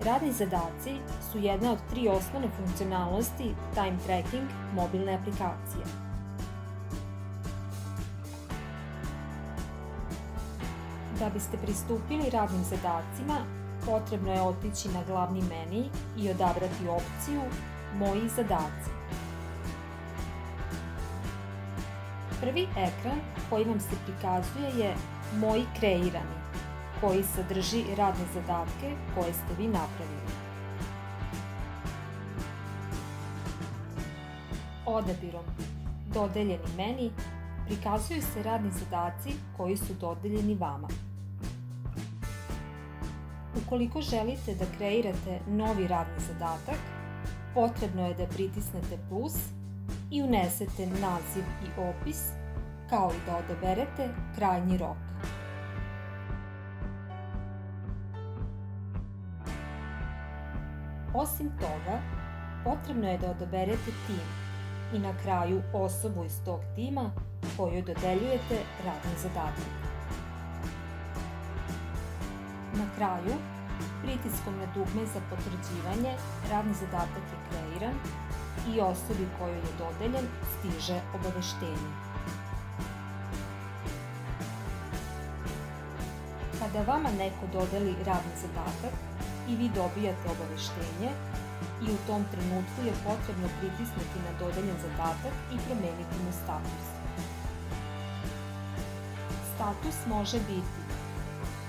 Radni zadaci su jedna od 3 osnovne funkcionalnosti time tracking mobilne aplikacije. Da biste pristupili radnim zadacima, potrebno je otići na glavni meni i odabrati opciju Moji zadaci. Prvi ekran koji vam se prikazuje je Moji kreirani, koji sadrži radne zadatke koje ste vi napravili. Odabirom Dodeljeni meni prikazuju se radni zadaci koji su dodeljeni vama. Ukoliko želite da kreirate novi radni zadatak, potrebno je da pritisnete plus i unesete naziv i opis, kao i da odaberete krajnji rok. Osim toga, potrebno je da odaberete tim i na kraju osobu iz tog tima kojoj dodeljujete radni zadatak. Na kraju, pritiskom na dugme za potvrđivanje, radni zadatak je kreiran i osobi kojoj je dodeljen stiže obaveštenje. Kada vama neko dodeli radni zadatak i vi dobijate obaveštenje, i u tom trenutku je potrebno pritisnuti na dodeljen zadatak i promeniti mu status. Status može biti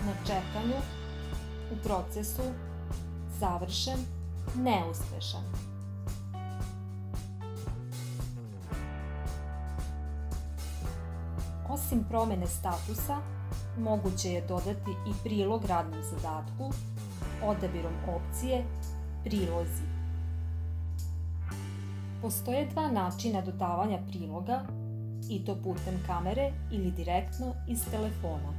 na čekanju, u procesu, završen, neuspešan. Osim promene statusa, moguće je dodati i prilog radnom zadatku odabirom opcije Prilozi. Postoje 2 načina dodavanja priloga, i to putem kamere ili direktno iz telefona.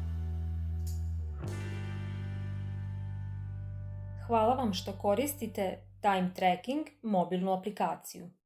Hvala vam što koristite Time Tracking mobilnu aplikaciju.